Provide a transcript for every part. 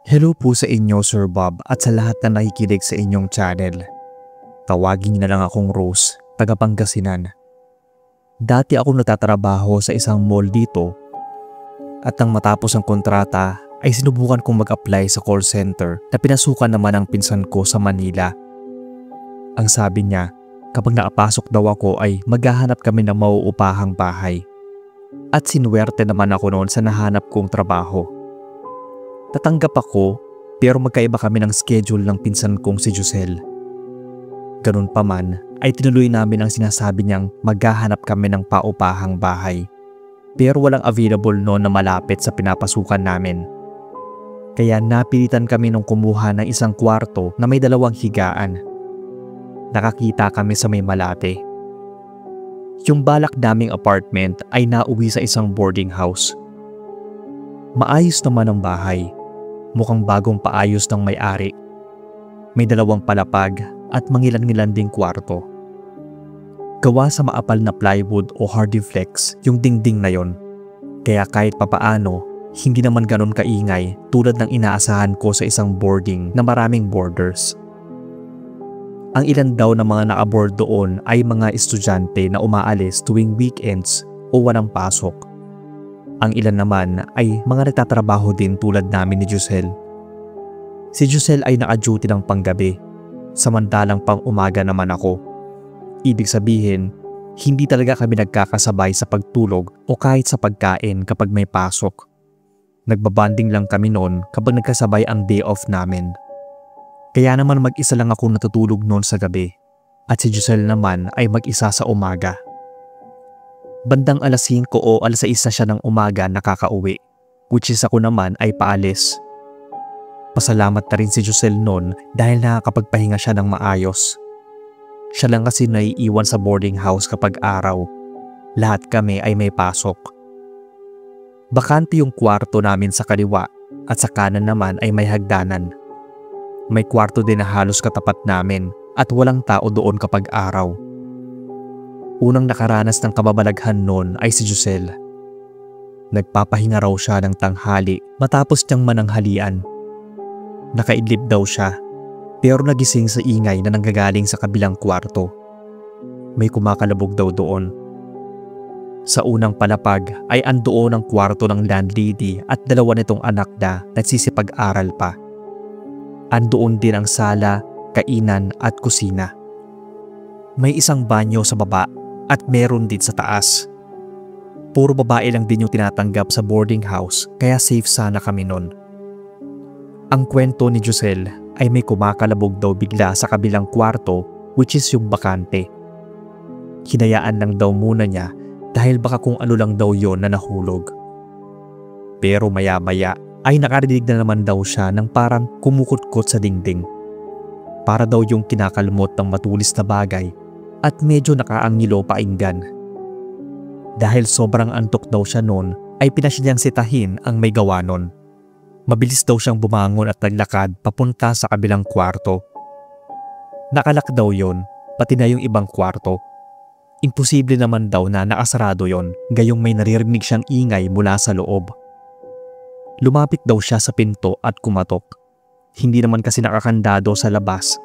Hello po sa inyo, Sir Bob, at sa lahat na nakikinig sa inyong channel. Tawagin niyo na lang akong Rose, taga Pangasinan. Dati ako nagtatrabaho sa isang mall dito at nang matapos ang kontrata ay sinubukan kong mag-apply sa call center na pinasukan naman ang pinsan ko sa Manila. Ang sabi niya, kapag nakapasok daw ako ay maghahanap kami ng mauupahang bahay. At sinuwerte naman ako noon sa nahanap kong trabaho. Tatanggap ako pero magkaiba kami ng schedule ng pinsan kong si Josel. Ganun pa man ay tinuloy namin ang sinasabi niyang maghahanap kami ng paupahang bahay. Pero walang available noon na malapit sa pinapasukan namin. Kaya napilitan kami nung kumuha ng isang kwarto na may 2 higaan. Nakakita kami sa may Malate. Yung balak naming apartment ay nauwi sa isang boarding house. Maayos naman ang bahay. Mukhang bagong paayos ng may-ari. May 2 palapag at mangilan-ngilan ding kwarto. Gawa sa maapal na plywood o hardiflex yung dingding na yon. Kaya kahit papaano, hindi naman ganun kaingay tulad ng inaasahan ko sa isang boarding na maraming boarders. Ang ilan daw na mga naka-board doon ay mga estudyante na umaalis tuwing weekends o walang pasok. Ang ilan naman ay mga nagtatrabaho din tulad namin ni Josel. Si Josel ay naka-duty ng panggabi, samantalang pang umaga naman ako. Ibig sabihin, hindi talaga kami nagkakasabay sa pagtulog o kahit sa pagkain kapag may pasok. Nagbabanding lang kami noon kapag nagkasabay ang day off namin. Kaya naman mag-isa lang ako natutulog noon sa gabi at si Josel naman ay mag-isa sa umaga. Bandang alas 5 o alas 6 na siya ng umaga nakakauwi, which is ako naman ay paalis. Pasalamat na rin si Josel noon dahil nakakapagpahinga siya ng maayos. Siya lang kasi naiiwan sa boarding house kapag araw. Lahat kami ay may pasok. Bakante yung kwarto namin sa kaliwa at sa kanan naman ay may hagdanan. May kwarto din na halos katapat namin at walang tao doon kapag araw. Unang nakaranas ng kababalaghan noon ay si Josel. Nagpapahinga raw siya ng tanghali matapos niyang mananghalian. Nakaidlip daw siya pero nagising sa ingay na nanggagaling sa kabilang kwarto. May kumakalabog daw doon. Sa unang palapag ay andoon ang kwarto ng landlady at 2 nitong anak na nagsisipag-aral pa. Andoon din ang sala, kainan at kusina. May isang banyo sa baba at meron din sa taas. Puro babae lang din yung tinatanggap sa boarding house kaya safe sana kami nun. Ang kwento ni Josel ay may kumakalabog daw bigla sa kabilang kwarto which is yung bakante. Hinayaan lang daw muna niya dahil baka kung ano lang daw yon na nahulog. Pero maya-maya ay nakarinig na naman daw siya ng parang kumukutkot sa dingding. Para daw yung kinakalmot ng matulis na bagay at medyo nakaangilo painggan. Dahil sobrang antok daw siya noon ay pinasya niyang sitahin ang may gawa nun. Mabilis daw siyang bumangon at naglakad papunta sa kabilang kwarto. Nakalak daw yon, pati na yung ibang kwarto. Imposible naman daw na nakasarado yon, gayong may naririnig siyang ingay mula sa loob. Lumapit daw siya sa pinto at kumatok. Hindi naman kasi nakakandado sa labas,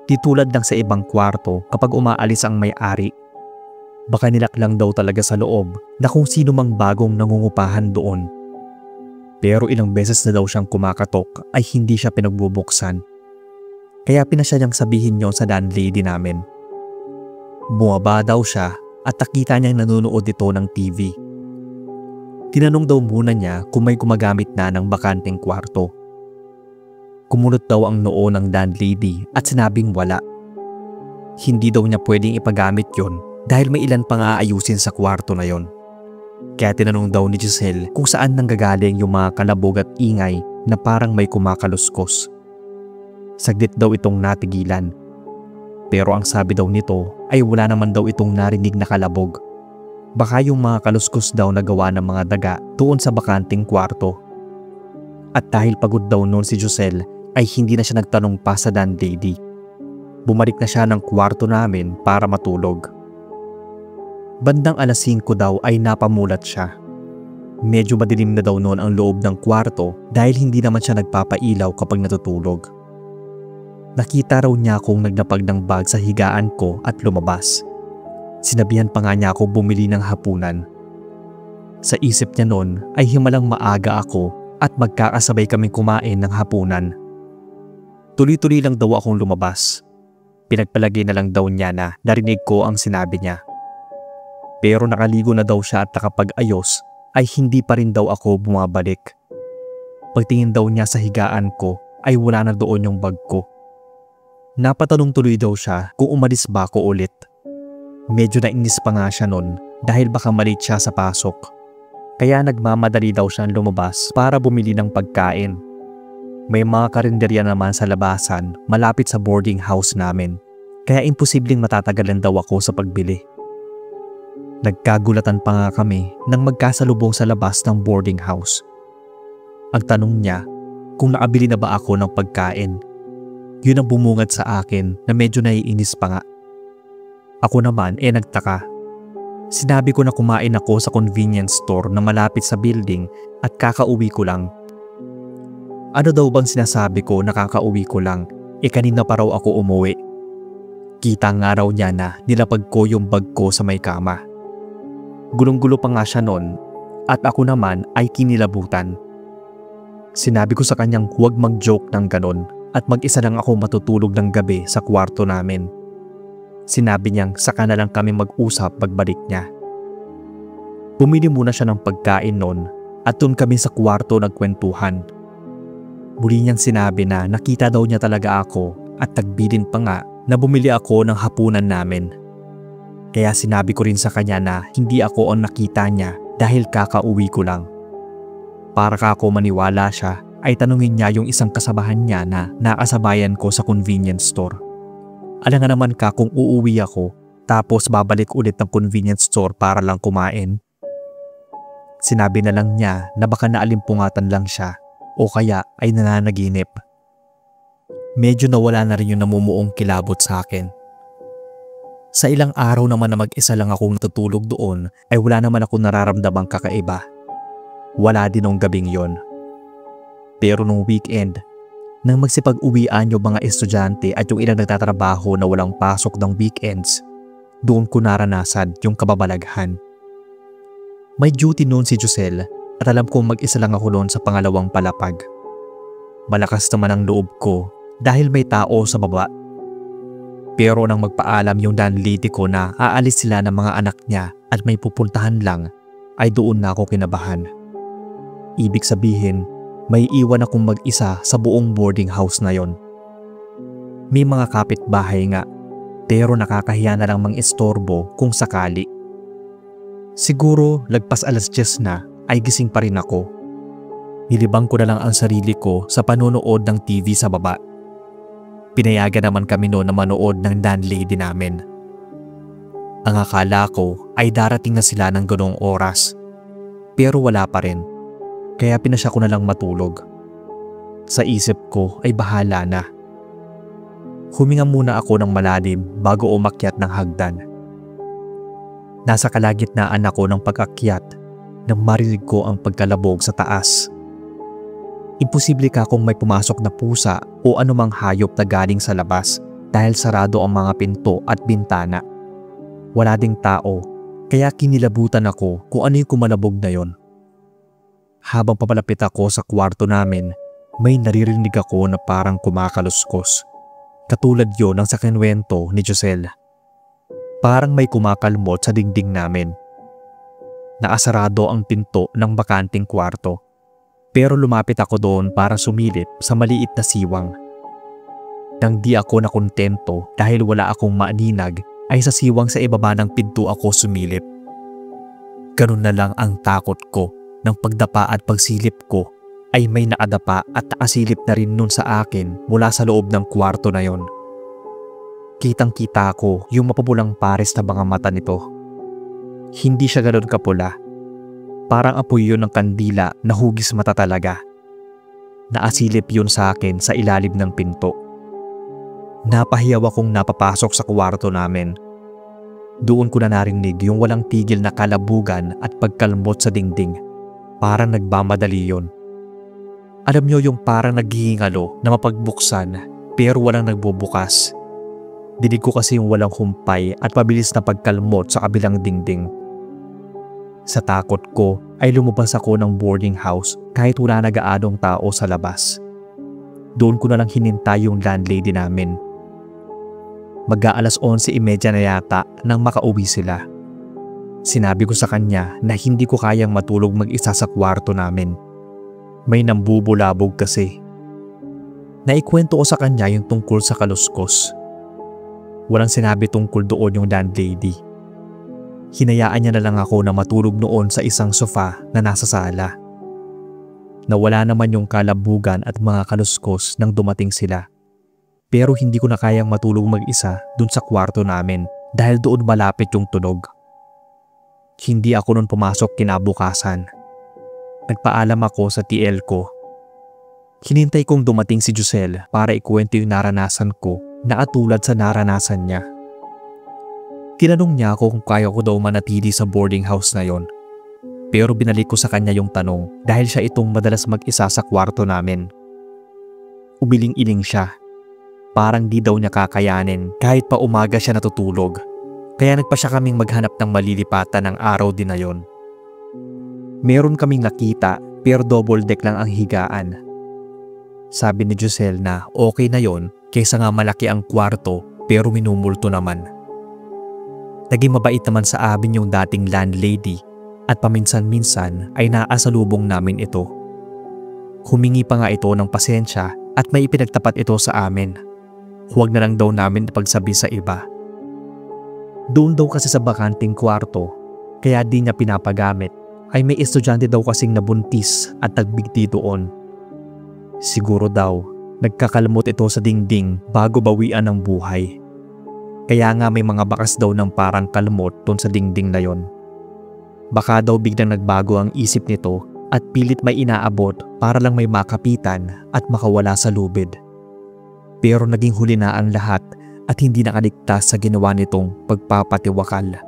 di tulad ng sa ibang kwarto kapag umaalis ang may-ari. Baka nilak lang daw talaga sa loob na kung sino mang bagong nangungupahan doon. Pero ilang beses na daw siyang kumakatok ay hindi siya pinagbubuksan. Kaya pinasya niyang sabihin yon sa landlady namin. Bumaba daw siya at nakita niyang nanonood ito ng TV. Tinanong daw muna niya kung may gumagamit na ng bakanteng kwarto. Kumunot daw ang noo ng landlady at sinabing wala. Hindi daw niya pwedeng ipagamit yon dahil may ilan pang aayusin sa kwarto na yon. Kaya tinanong daw ni Josel kung saan nanggagaling yung mga kalabog at ingay na parang may kumakaluskos. Saglit daw itong natigilan. Pero ang sabi daw nito ay wala naman daw itong narinig na kalabog. Baka yung mga kaluskos daw na gawa ng mga daga doon sa bakanting kwarto. At dahil pagod daw noon si Josel ay hindi na siya nagtanong pa sa landlady. Bumalik na siya ng kwarto namin para matulog. Bandang alas 5 daw ay napamulat siya. Medyo madilim na daw noon ang loob ng kwarto dahil hindi naman siya nagpapailaw kapag natutulog. Nakita raw niya akong naglapag ng bag sa higaan ko at lumabas. Sinabihan pa nga niya ako bumili ng hapunan. Sa isip niya noon ay himalang maaga ako at magkakasabay kaming kumain ng hapunan. Tuloy-tuloy lang daw akong lumabas. Pinagpalagay na lang daw niya na narinig ko ang sinabi niya. Pero nakaligo na daw siya at nakapag-ayos ay hindi pa rin daw ako bumabalik. Pagtingin daw niya sa higaan ko ay wala na doon yung bag ko. Napatanong tuloy daw siya kung umalis ba ako ulit. Medyo nainis pa nga siya noon dahil baka malate siya sa pasok. Kaya nagmamadali daw siyang lumabas para bumili ng pagkain. May mga karinderya naman sa labasan malapit sa boarding house namin. Kaya imposibleng matatagalan daw ako sa pagbili. Nagkagulatan pa nga kami nang magkasalubong sa labas ng boarding house. Ang tanong niya kung nakabili na ba ako ng pagkain. Yun ang bumungad sa akin na medyo naiinis pa nga. Ako naman nagtaka. Sinabi ko na kumain ako sa convenience store na malapit sa building at kakauwi ko lang. Ano daw bang sinasabi ko na kakauwi ko lang? Kanina pa raw ako umuwi. Kita nga raw niya na nilapag ko yung bag ko sa may kama. Gulong-gulo pa nga siya noon at ako naman ay kinilabutan. Sinabi ko sa kanyang huwag mag-joke ng ganon at mag-isa lang ako matutulog ng gabi sa kwarto namin. Sinabi niyang saka na lang kami mag-usap pagbalik niya. Bumili muna siya ng pagkain noon at doon kami sa kwarto nagkwentuhan. Muli niyang sinabi na nakita daw niya talaga ako at nagbilin pa nga na bumili ako ng hapunan namin. Kaya sinabi ko rin sa kanya na hindi ako ang nakita niya dahil kakauwi ko lang. Para kako maniwala siya ay tanungin niya yung isang kasabahan niya na nakasabayan ko sa convenience store. Alam nga naman ka kung uuwi ako tapos babalik ulit ng convenience store para lang kumain. Sinabi na lang niya na baka naalimpungatan lang siya o kaya ay nananaginip. Medyo nawala na rin yung namumuong kilabot sa akin. Sa ilang araw naman na mag-isa lang akong natutulog doon ay wala naman akong nararamdamang kakaiba. Wala din nung gabing yon. Pero nung weekend, nang magsipag-uwian yung mga estudyante at yung ilang nagtatrabaho na walang pasok ng weekends, doon ko naranasan yung kababalaghan. May duty noon si Josel at alam kong mag-isa lang ako noon sa pangalawang palapag. Malakas naman ang loob ko dahil may tao sa baba. Pero nang magpaalam yung landlady ko na aalis sila ng mga anak niya at may pupuntahan lang, ay doon na ako kinabahan. Ibig sabihin, may iwan akong mag-isa sa buong boarding house na yon. May mga kapitbahay nga, pero nakakahiya na lang mang-istorbo kung sakali. Siguro lagpas 10:00 na ay gising pa rin ako. Nilibang ko na lang ang sarili ko sa panonood ng TV sa baba. Pinayagan naman kami noon na manood ng landlady namin. Ang akala ko ay darating na sila ng ganong oras. Pero wala pa rin. Kaya pinasya ko na lang matulog. Sa isip ko ay bahala na. Huminga muna ako ng malalim bago umakyat ng hagdan. Nasa kalagitnaan ako ng pag-akyat nang marinig ko ang pagkalabog sa taas. Imposible ka kung may pumasok na pusa o anumang hayop na galing sa labas dahil sarado ang mga pinto at bintana. Wala ding tao, kaya kinilabutan ako kung ano yung kumalabog na yon. Habang papalapit ako sa kwarto namin, may naririnig ako na parang kumakaluskos. Katulad yon ng sa kinwento ni Josel. Parang may kumakalmot sa dingding namin. Nakasarado ang pinto ng bakanting kwarto. Pero lumapit ako doon para sumilip sa maliit na siwang. Nang di ako nakontento dahil wala akong maaninag ay sa siwang sa ibaba ng pinto ako sumilip. Ganun na lang ang takot ko nang pagdapa at pagsilip ko ay may nakadapa at nakasilip na rin nun sa akin mula sa loob ng kwarto na yon. Kitang-kita ko yung mapapulang pares na mga mata nito. Hindi siya ganun kapula. Parang apoy yun ng kandila na hugis mata talaga. Naasilip yun sa akin sa ilalim ng pinto. Napahiyaw akong napapasok sa kwarto namin. Doon ko na narinig yung walang tigil na kalabugan at pagkalmot sa dingding. Parang nagmamadali yun. Alam niyo yung parang naghihingalo na mapagbuksan pero walang nagbubukas. Dinig ko kasi yung walang humpay at mabilis na pagkalmot sa kabilang dingding. Sa takot ko ay lumabas ako ng boarding house kahit wala na gaanong tao sa labas. Doon ko na lang hinintay yung landlady namin. Mag-aalas 11:30 na yata nang makauwi sila. Sinabi ko sa kanya na hindi ko kayang matulog mag-isa sa kwarto namin. May nambubulabog kasi. Naikwento ko sa kanya yung tungkol sa kaluskos. Walang sinabi tungkol doon yung landlady. Hinayaan niya na lang ako na matulog noon sa isang sofa na nasa sala. Nawala naman yung kalabugan at mga kaluskos nang dumating sila. Pero hindi ko na kayang matulog mag-isa dun sa kwarto namin dahil doon malapit yung tunog. Hindi ako nun pumasok kinabukasan. Nagpaalam ako sa TL ko. Hinintay kong dumating si Josel para ikwento yung naranasan ko na katulad sa naranasan niya. Tinanong niya ako kung kaya ko daw manatili sa boarding house na yon. Pero binalik ko sa kanya yung tanong dahil siya itong madalas mag-isa sa kwarto namin. Umiling-iling siya. Parang di daw niya kakayanin kahit pa umaga siya natutulog. Kaya nagpa siya kaming maghanap ng malilipatan ng araw din na yon. Meron kaming nakita pero double deck lang ang higaan. Sabi ni Josel na okay na yon kaysa nga malaki ang kwarto pero minumulto naman. Naging mabait naman sa amin yung dating landlady at paminsan-minsan ay naasalubong namin ito. Humingi pa nga ito ng pasensya at may ipinagtapat ito sa amin. Huwag na lang daw namin ipagsabi sa iba. Doon daw kasi sa bakanting kwarto, kaya di niya pinapagamit, ay may estudyante daw kasing nabuntis at nagbigti doon. Siguro daw, nagkakalmot ito sa dingding bago bawian ng buhay. Kaya nga may mga bakas daw ng parang kalmot doon sa dingding na yon. Baka daw biglang nagbago ang isip nito at pilit may inaabot para lang may makapitan at makawala sa lubid. Pero naging huli na ang lahat at hindi nakaligtas sa ginawa nitong pagpapatiwakal.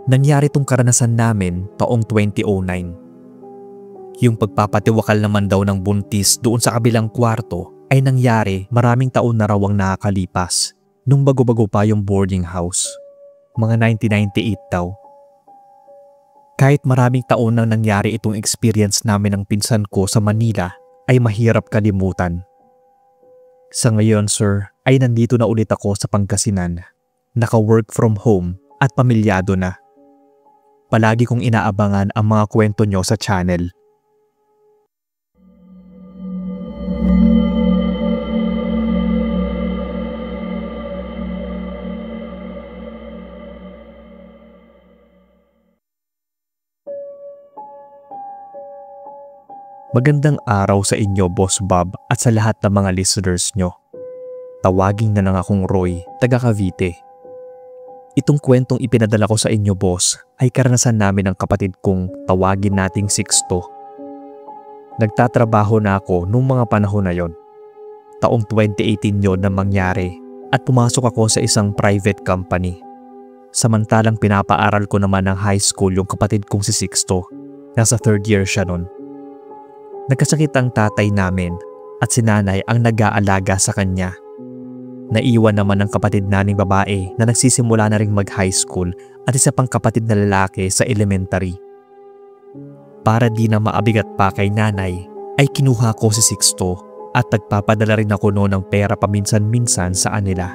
Nangyari tong karanasan namin taong 2009. Yung pagpapatiwakal naman daw ng buntis doon sa kabilang kwarto ay nangyari maraming taon na raw ang nakakalipas nung bago-bago pa yung boarding house. Mga 1998 daw. Kahit maraming taon nang nangyari itong experience namin ng pinsan ko sa Manila ay mahirap kalimutan. Sa ngayon, sir, ay nandito na ulit ako sa Pangasinan. Naka-work from home at pamilyado na. Palagi kong inaabangan ang mga kwento nyo sa channel. Magandang araw sa inyo, Boss Bob, at sa lahat ng mga listeners nyo. Tawagin na lang akong Roy, taga Cavite. Itong kwentong ipinadala ko sa inyo, boss, ay karanasan namin ng kapatid kong tawagin nating Sixto. Nagtatrabaho na ako noong mga panahon na yon. Taong 2018 yon na mangyari at pumasok ako sa isang private company. Samantalang pinapaaral ko naman ng high school yung kapatid kong si Sixto. Nasa 3rd year siya nun. Nagkasakit ang tatay namin at si nanay ang nag-aalaga sa kanya. Naiwan naman ng kapatid naming babae na nagsisimula na ring mag-high school at isa pang kapatid na lalaki sa elementary. Para di na maabigat pa kay nanay, ay kinuha ko si Sixto at nagpapadala rin ako noon ng pera paminsan-minsan sa kanila.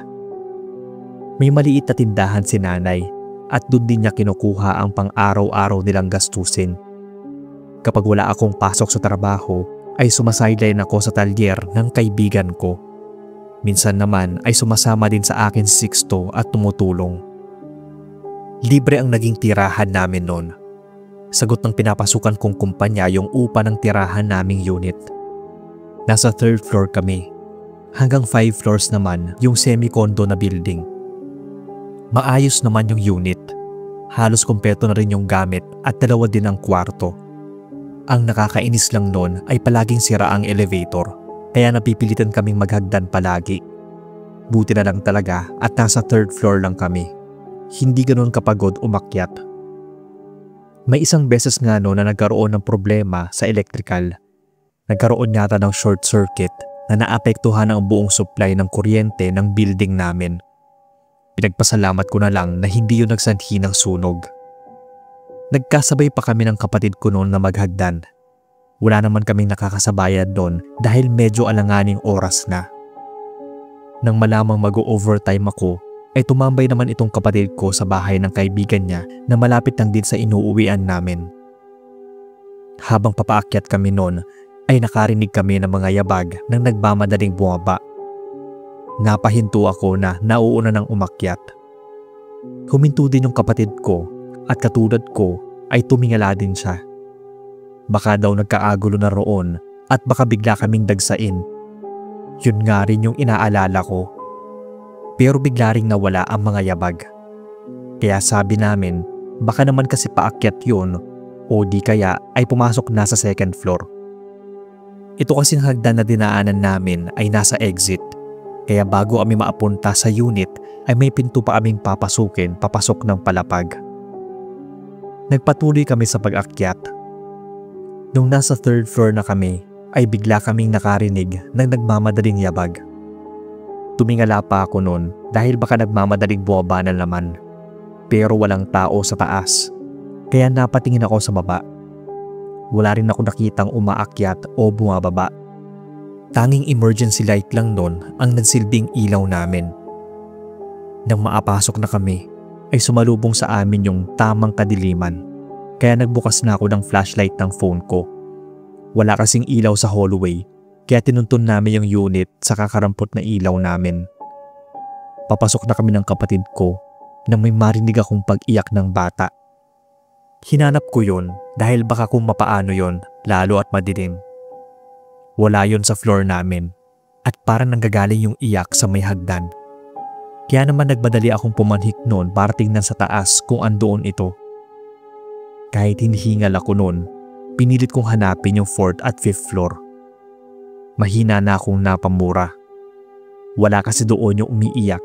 May maliit na tindahan si nanay at doon din niya kinukuha ang pang-araw-araw nilang gastusin. Kapag wala akong pasok sa trabaho, ay sumasaylayin ako sa talyer ng kaibigan ko. Minsan naman ay sumasama din sa akin si Sixto at tumutulong. Libre ang naging tirahan namin noon. Sagot ng pinapasukan kong kumpanya yung upa ng tirahan naming unit. Nasa 3rd floor kami. Hanggang 5 floors naman yung semi-condo na building. Maayos naman yung unit. Halos kompleto na rin yung gamit at 2 din ang kwarto. Ang nakakainis lang noon ay palaging sira ang elevator, kaya napipilitan kaming maghagdan palagi. Buti na lang talaga at nasa 3rd floor lang kami. Hindi ganoon kapagod umakyat. May isang beses nga no na nagkaroon ng problema sa electrical. Nagkaroon yata ng short circuit na naapektuhan ang buong supply ng kuryente ng building namin. Pinagpasalamat ko na lang na hindi yun nagsanhi ng sunog. Nagkasabay pa kami ng kapatid ko noon na maghagdan. Wala naman kaming nakakasabayan doon dahil medyo alanganing oras na. Nang malamang mag-overtime ako, ay tumambay naman itong kapatid ko sa bahay ng kaibigan niya na malapit lang din sa inuuwian namin. Habang papaakyat kami noon, ay nakarinig kami ng mga yabag nang nagmamadaling bumaba. Napahinto ako na nauuna ng umakyat. Huminto din yung kapatid ko at katulad ko ay tumingala din siya. Baka daw nagkaagulo na roon at baka bigla kaming dagsain. Yun nga rin yung inaalala ko. Pero bigla ring nawala ang mga yabag. Kaya sabi namin, baka naman kasi paakyat yun o di kaya ay pumasok na sa second floor. Ito kasing hagdan na dinaanan namin ay nasa exit. Kaya bago kami maapunta sa unit ay may pinto pa kaming papasukin papasok ng palapag. Nagpatuloy kami sa pag-akyat. Nung nasa third floor na kami ay bigla kaming nakarinig ng nagmamadaling yabag. Tumingala pa ako noon dahil baka nagmamadaling bumaba na naman. Pero walang tao sa taas. Kaya napatingin ako sa baba. Wala rin ako nakitang umaakyat o bumababa. Tanging emergency light lang noon ang nagsilbing ilaw namin. Nang maapasok na kami, ay sumalubong sa amin yung tamang kadiliman. Kaya nagbukas na ako ng flashlight ng phone ko. Wala kasing ilaw sa hallway. Kaya tinuntun namin yung unit sa kakarampot na ilaw namin. Papasok na kami ng kapatid ko nang may marinig akong pag-iyak ng bata. Hinanap ko yun dahil baka kung mapaano yun lalo at madilim. Wala yun sa floor namin at parang nanggagaling yung iyak sa may hagdan. Kaya naman nagmadali akong pumanhik noon para tingnan sa taas kung andoon ito. Kahit hinihingal ako noon, pinilit kong hanapin yung 4th at 5th floor. Mahina na akong napamura. Wala kasi doon yung umiiyak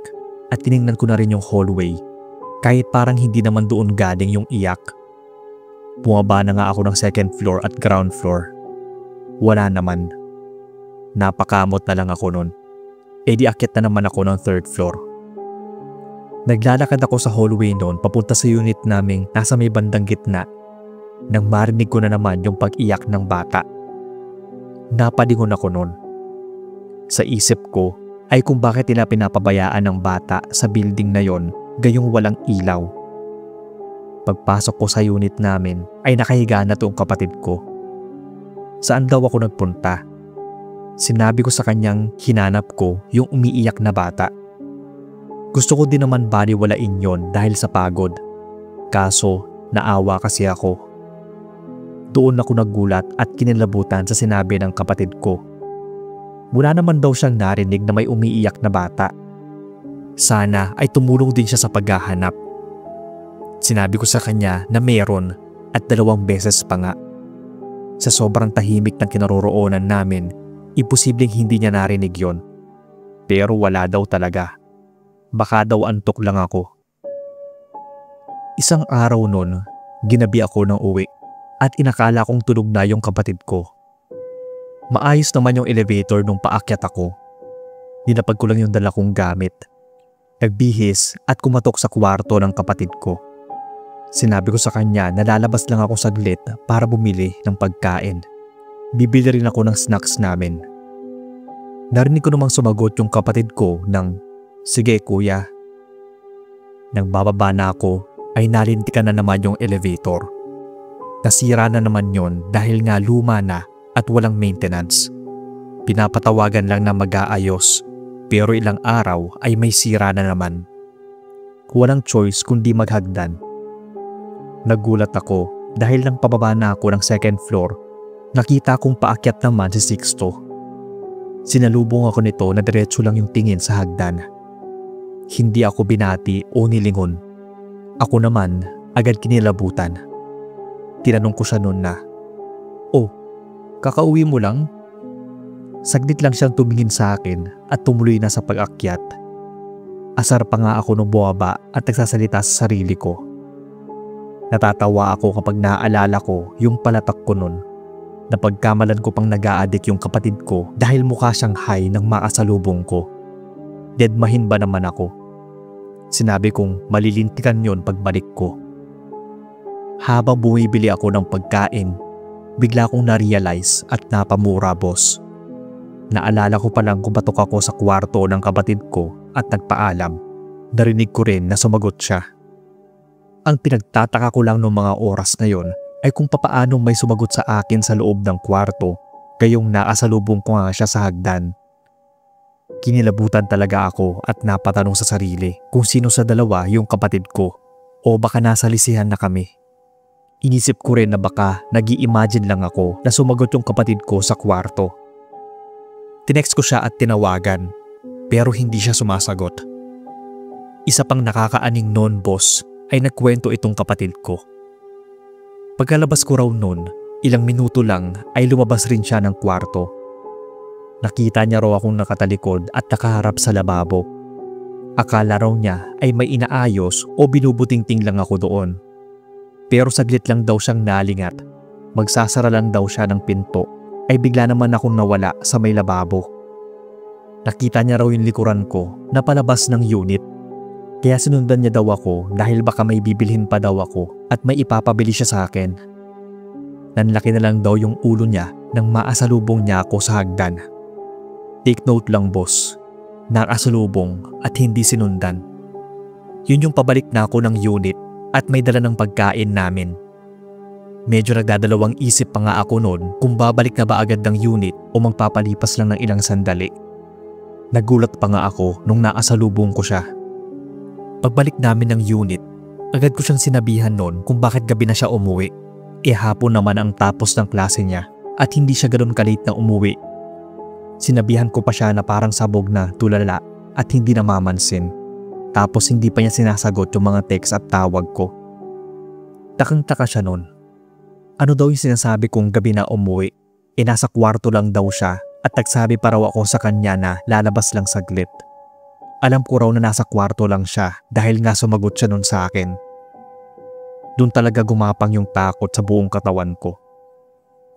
at tiningnan ko na rin yung hallway kahit parang hindi naman doon galing yung iyak. Bumaba na nga ako ng 2nd floor at ground floor. Wala naman. Napakamot na lang ako noon. E di akyat na naman ako ng 3rd floor. Naglalakad ako sa hallway noon papunta sa unit naming nasa may bandang gitna nang marinig ko na naman yung pag-iyak ng bata. Napalingon ako noon. Sa isip ko ay kung bakit nila pinapabayaan ng bata sa building na yon gayong walang ilaw. Pagpasok ko sa unit namin ay nakahiga na toong kapatid ko. Saan daw ako nagpunta? Sinabi ko sa kanyang hinanap ko yung umiiyak na bata. Gusto ko din naman baliwalain yon dahil sa pagod. Kaso naawa kasi ako. Doon ako nagulat at kinilabutan sa sinabi ng kapatid ko. Wala naman daw siyang narinig na may umiiyak na bata. Sana ay tumulong din siya sa paghahanap. Sinabi ko sa kanya na meron at 2 beses pa nga. Sa sobrang tahimik ng kinaroroonan namin, imposibleng hindi niya narinig yon. Pero wala daw talaga. Baka daw antok lang ako. Isang araw nun, ginabi ako ng uwi. At inakala kong tulog na yung kapatid ko. Maayos naman yung elevator nung paakyat ako. Ninapag ko lang yung dala kong gamit. Nagbihis at kumatok sa kwarto ng kapatid ko. Sinabi ko sa kanya na lalabas lang ako saglit para bumili ng pagkain. Bibili rin ako ng snacks namin. Narinig ko namang sumagot yung kapatid ko ng, "Sige kuya." Nang bababa na ako ay nalintikan na naman yung elevator. Nasira na naman yon dahil nga luma na at walang maintenance. Pinapatawagan lang na mag-aayos pero ilang araw ay may sira na naman. Walang choice kundi maghagdan. Nagulat ako dahil nang pababa na ako ng 2nd floor, nakita kong paakyat naman si Sixto. Sinalubong ako nito na diretso lang yung tingin sa hagdan. Hindi ako binati o nilingon. Ako naman agad kinilabutan. Tinanong ko siya noon na, "Oh, kakauwi mo lang?" Saglit lang siyang tumingin sa akin at tumuloy na sa Natatawa ako kapag naaalala ko yung palatak ko nun. Napagkamalan ko pang nag-a-addict yung kapatid ko dahil mukha siyang high ng makasalubong ko. Deadmahin ba naman ako? Sinabi kong malilintikan yon pagbalik ko. Habang bumibili ako ng pagkain, bigla kong na-realize at napamura, boss. Naalala ko palang kumatok ako sa kwarto ng kapatid ko at nagpaalam. Narinig ko rin na sumagot siya. Ang pinagtataka ko lang noong mga oras na yon ay kung papaanong may sumagot sa akin sa loob ng kwarto, gayong nakasalubong ko nga siya sa hagdan. Kinilabutan talaga ako at napatanong sa sarili kung sino sa dalawa yung kapatid ko o baka nasa lisihan na kami. Inisip ko rin na baka nag-i-imagine lang ako na sumagot yung kapatid ko sa kwarto. Tinext ko siya at tinawagan pero hindi siya sumasagot. Isa pang nakakaaning noon, boss, ay nagkwento itong kapatid ko. Pagkalabas ko raw noon, ilang minuto lang ay lumabas rin siya ng kwarto. Nakita niya raw akong nakatalikod at nakaharap sa lababo. Akala raw niya ay may inaayos o binubutingting lang ako doon. Pero saglit lang daw siyang nalingat. Magsasara lang daw siya ng pinto ay bigla naman akong nawala sa may lababo. Nakita niya raw yung likuran ko na palabas ng unit. Kaya sinundan niya daw ako dahil baka may bibilhin pa daw ako at may ipapabili siya sa akin. Nanlaki na lang daw yung ulo niya nang maasalubong niya ako sa hagdan. Take note lang, boss. Nakasalubong at hindi sinundan. Yun yung pabalik na ako ng unit at may dala ng pagkain namin. Medyo nagdadalawang isip pa nga ako noon kung babalik na ba agad ng unit o magpapalipas lang ng ilang sandali. Nagulat pa nga ako nung nakasalubong ko siya. Pagbalik namin ng unit, agad ko siyang sinabihan noon kung bakit gabi na siya umuwi. Hapon naman ang tapos ng klase niya at hindi siya ganoon kalate na umuwi. Sinabihan ko pa siya na parang sabog na, tulala at hindi namamansin. Tapos hindi pa niya sinasagot yung mga text at tawag ko. Takang-taka siya noon. Ano daw yung sinasabi kong gabi na umuwi? Nasa kwarto lang daw siya at nagsabi pa raw ako sa kanya na lalabas lang saglit. Alam ko raw na nasa kwarto lang siya dahil nga sumagot siya noon sa akin. Doon talaga gumapang yung takot sa buong katawan ko.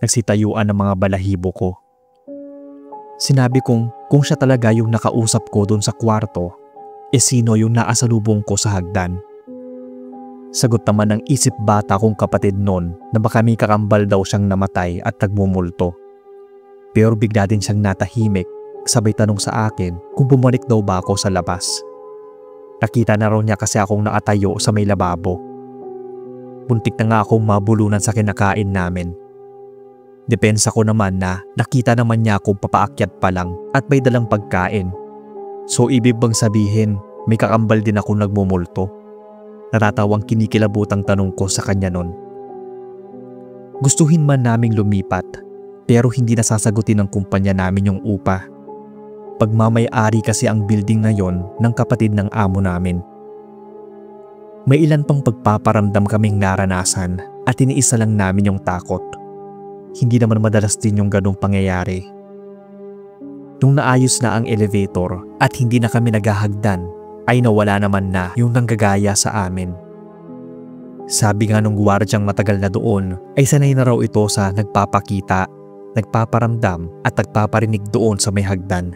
Nagsitayuan ang mga balahibo ko. Sinabi kong kung siya talaga yung nakausap ko doon sa kwarto, sino yung naasalubong ko sa hagdan? Sagot naman ng isip bata kong kapatid noon na baka may kakambal daw siyang namatay at nagmumulto. Pero bigla din siyang natahimik, sabay tanong sa akin kung bumalik daw ba ako sa labas. Nakita na raw niya kasi akong nakatayo sa may lababo. Muntik na nga akong mabulunan sa kinakain namin. Depensa ko naman na nakita naman niya akong papaakyat pa lang at may dalang pagkain. So ibig bang sabihin may kakambal din ako nagmumulto? Natatawang kinikilabutang tanong ko sa kanya nun. Gustuhin man naming lumipat pero hindi nasasagutin ng kumpanya namin yung upa. Pagmamay-ari kasi ang building na yon ng kapatid ng amo namin. May ilan pang pagpaparamdam kaming naranasan at iniisa lang namin yung takot. Hindi naman madalas din yung ganong pangyayari. Nung naayos na ang elevator at hindi na kami naghahagdan, ay nawala naman na yung nanggagaya sa amin. Sabi nga nung gwardyang matagal na doon ay sanay na raw ito sa nagpapakita, nagpaparamdam at nagpaparinig doon sa may hagdan.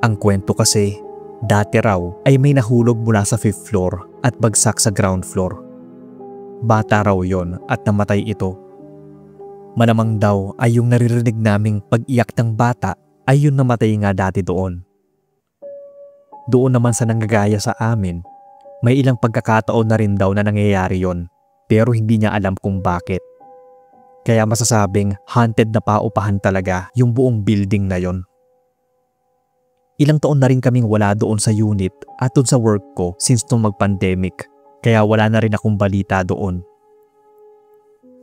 Ang kwento kasi, dati raw ay may nahulog mula sa 5th floor at bagsak sa ground floor. Bata raw yon at namatay ito. Malamang daw ay yung naririnig naming pag-iyak ng bata ay yung namatay nga dati doon. Doon naman sa nanggagaya sa amin, may ilang pagkakataon na rin daw na nangyayari yon pero hindi niya alam kung bakit. Kaya masasabing haunted na paupahan talaga yung buong building na yon. Ilang taon na rin kaming wala doon sa unit at doon sa work ko since nung mag-pandemic kaya wala na rin akong balita doon.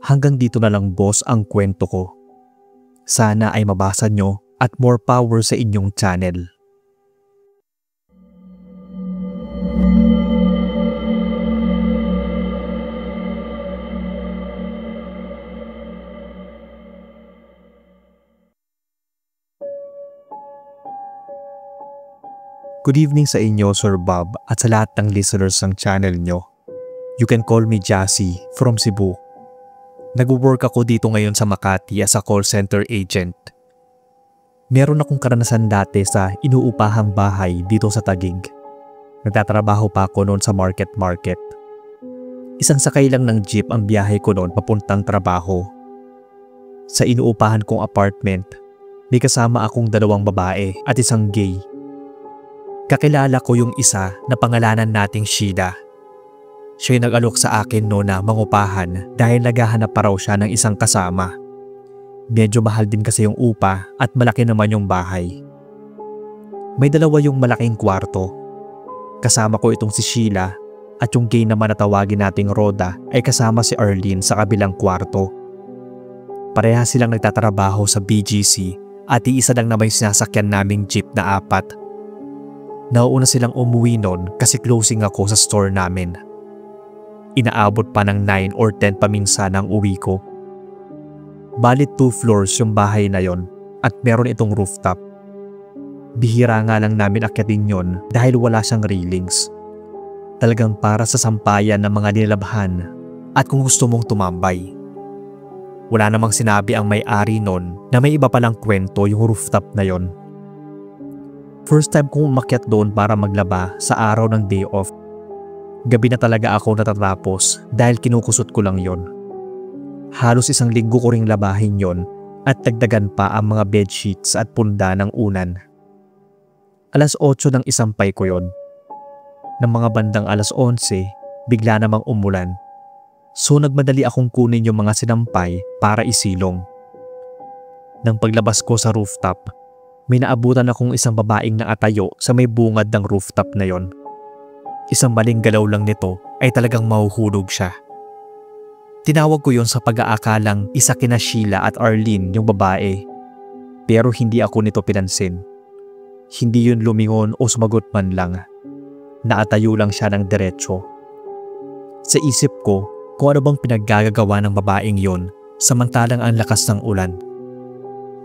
Hanggang dito na lang, boss, ang kwento ko. Sana ay mabasa nyo at more power sa inyong channel. Good evening sa inyo, Sir Bob, at sa lahat ng listeners ng channel nyo. You can call me Jassy from Cebu. Nag-work ako dito ngayon sa Makati as a call center agent. Meron akong karanasan dati sa inuupahang bahay dito sa Taguig. Nagtatrabaho pa ako noon sa market. Isang sakay lang ng jeep ang biyahe ko noon papuntang trabaho. Sa inuupahan kong apartment, may kasama akong 2 babae at isang gay. Kakilala ko yung isa na pangalanan nating Sheila. Siya'y nag-alok sa akin noon na mangupahan dahil naghahanap pa raw siya ng isang kasama. Medyo mahal din kasi yung upa at malaki naman yung bahay. May 2 yung malaking kwarto. Kasama ko itong si Sheila at yung gay naman na tawagin nating Rhoda ay kasama si Arlene sa kabilang kwarto. Pareha silang nagtatrabaho sa BGC at iisa lang naman yung sinasakyan naming jeep na 4. Nauuna silang umuwi noon kasi closing ako sa store namin. Inaabot pa ng 9 or 10 paminsan ang uwi ko. Balit 2 floors yung bahay na yon at meron itong rooftop. Bihira nga lang namin akyatin yon dahil wala siyang railings. Talagang para sa sampayan ng mga nilabhan at kung gusto mong tumambay. Wala namang sinabi ang may-ari nun na may iba palang kwento yung rooftop na yon. First time kong umakyat doon para maglaba sa araw ng day off. Gabi na talaga ako natatapos dahil kinukusot ko lang yon. Halos 1 linggo ko ring labahin yon at dagdagan pa ang mga bedsheets at punda ng unan. 8:00 ng isampay ko yon. Nang mga bandang 11:00, bigla namang umulan. So nagmadali akong kunin yung mga sinampay para isilong. Nang paglabas ko sa rooftop, may naabutan akong isang babaeng nakatayo sa may bungad ng rooftop na yon. Isang maling galaw lang nito ay talagang mahuhulog siya. Tinawag ko yon sa pag-aakalang isa kina Sheila at Arlene yung babae. Pero hindi ako nito pinansin. Hindi yun lumingon o sumagot man lang. Naatayo lang siya ng diretsyo. Sa isip ko kung ano bang pinaggagawa ng babaeng yon samantalang ang lakas ng ulan.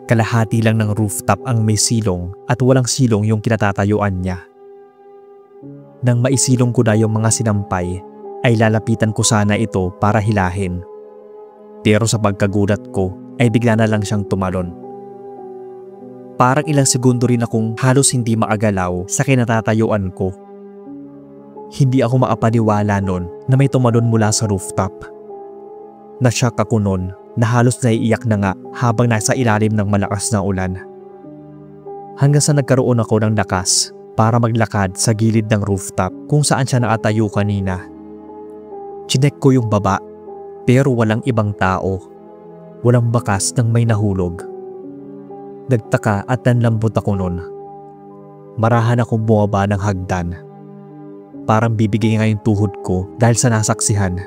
Kalahati lang ng rooftop ang may silong at walang silong yung kinatatayuan niya. Nang maisilong ko na yung mga sinampay, ay lalapitan ko sana ito para hilahin. Pero sa pagkagulat ko ay bigla na lang siyang tumalon. Parang ilang segundo rin akong halos hindi maagalaw sa kinatatayuan ko. Hindi ako makapaniwala nun na may tumalon mula sa rooftop. Nashock ako nun na halos naiiyak na nga habang nasa ilalim ng malakas na ulan. Hanggang sa nagkaroon ako ng lakas para maglakad sa gilid ng rooftop kung saan siya nakatayo kanina. Chinek ko yung baba pero walang ibang tao. Walang bakas ng may nahulog. Nagtaka at nanlambot ako nun. Marahan akong bumaba ng hagdan. Parang bibigay nga yung tuhod ko dahil sa nasaksihan.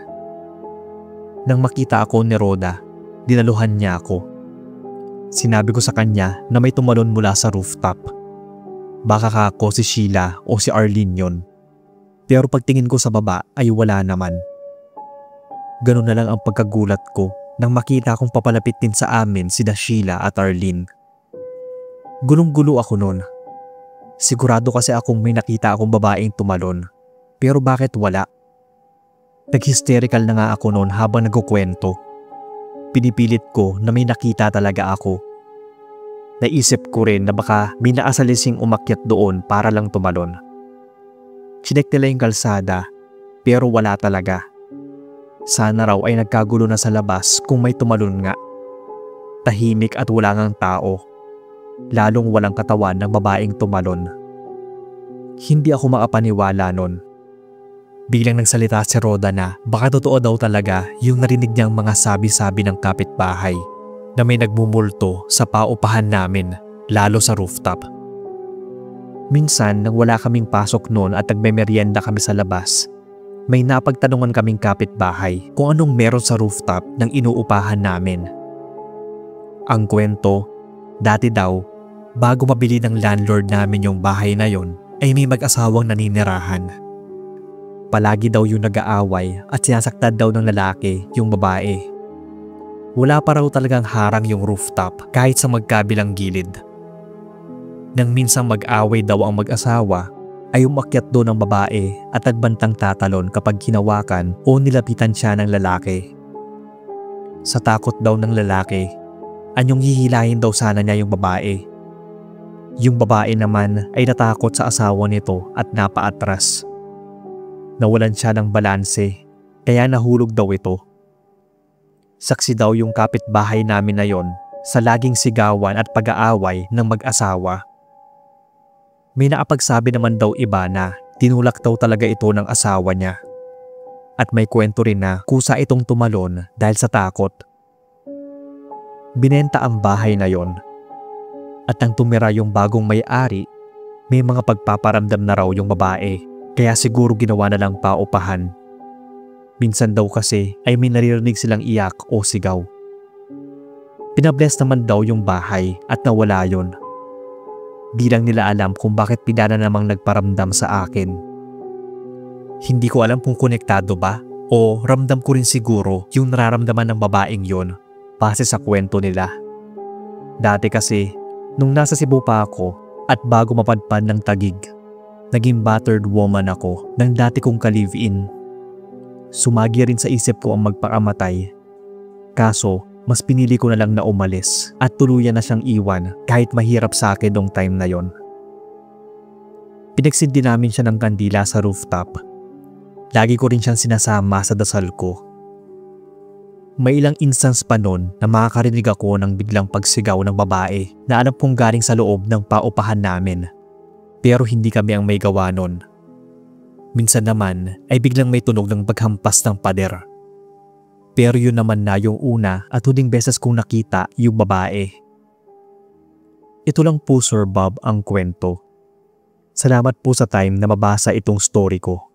Nang makita ako ni Rhoda, dinaluhan niya ako. Sinabi ko sa kanya na may tumalon mula sa rooftop. Baka ako si Sheila o si Arlene yon. Pero pagtingin ko sa baba ay wala naman. Ganun na lang ang pagkagulat ko nang makita akong papalapit din sa amin sina Sheila at Arlene. Gulong-gulo ako nun. Sigurado kasi akong may nakita akong babaeng tumalon. Pero bakit wala? Nag-hysterical na nga ako nun habang nagkukwento. Pinipilit ko na may nakita talaga ako. Naisip ko rin na baka may naasalising umakyat doon para lang tumalon. Chinek nila yung kalsada pero wala talaga. Sana raw ay nagkagulo na sa labas kung may tumalon nga. Tahimik at wala ngang tao. Lalong walang katawan ng babaeng tumalon. Hindi ako makapaniwala nun. Biglang nagsalita si Rhoda na baka totoo daw talaga yung narinig niyang mga sabi-sabi ng kapitbahay na may nagmumulto sa paupahan namin, lalo sa rooftop. Minsan nang wala kaming pasok noon at nagmemeryenda kami sa labas, may napagtanungan kaming kapitbahay kung anong meron sa rooftop ng inuupahan namin. Ang kwento, dati daw, bago mabili ng landlord namin yung bahay na yon, ay may mag-asawang naninirahan. Palagi daw yung nag-aaway at sinasaktan daw ng lalaki yung babae. Wala pa raw talagang harang yung rooftop kahit sa magkabilang gilid. Nang minsang mag-away daw ang mag-asawa, ay umakyat doon ang babae at nagbantang tatalon kapag hinawakan o nilapitan siya ng lalaki. Sa takot daw ng lalaki, anyong hihilahin daw sana niya yung babae. Yung babae naman ay natakot sa asawa nito at napaatras. Nawalan siya ng balanse, kaya nahulog daw ito. Saksi daw yung kapitbahay namin na yon sa laging sigawan at pag-aaway ng mag-asawa. May nakapagsabi naman daw iba na tinulak daw talaga ito ng asawa niya. At may kwento rin na kusa itong tumalon dahil sa takot. Binenta ang bahay na yon. At nang tumira yung bagong may-ari, may mga pagpaparamdam na raw yung babae, kaya siguro ginawa na lang paupahan. Minsan daw kasi ay may naririnig silang iyak o sigaw. Pinabless naman daw yung bahay at nawala yun. Di lang nila alam kung bakit pinana namang nagparamdam sa akin. Hindi ko alam kung konektado ba o ramdam ko rin siguro yung nararamdaman ng babaeng yun base sa kwento nila. Dati kasi, nung nasa Cebu pa ako at bago mapadpad ng Taguig, naging battered woman ako ng dati kong ka-live-in. Sumagi rin sa isip ko ang magpakamatay. Kaso, mas pinili ko na lang na umalis at tuluyan na siyang iwan kahit mahirap sa akin nung time na yon. Pinagsindi namin siya ng kandila sa rooftop. Lagi ko rin siyang sinasama sa dasal ko. May ilang instance pa nun na makakarinig ako ng biglang pagsigaw ng babae na alam kong galing sa loob ng paupahan namin. Pero hindi kami ang may gawa nun. Minsan naman ay biglang may tunog ng paghampas ng pader. Pero yun naman na yung una at huling beses kong nakita yung babae. Ito lang po Sir Bob ang kwento. Salamat po sa time na mabasa itong story ko.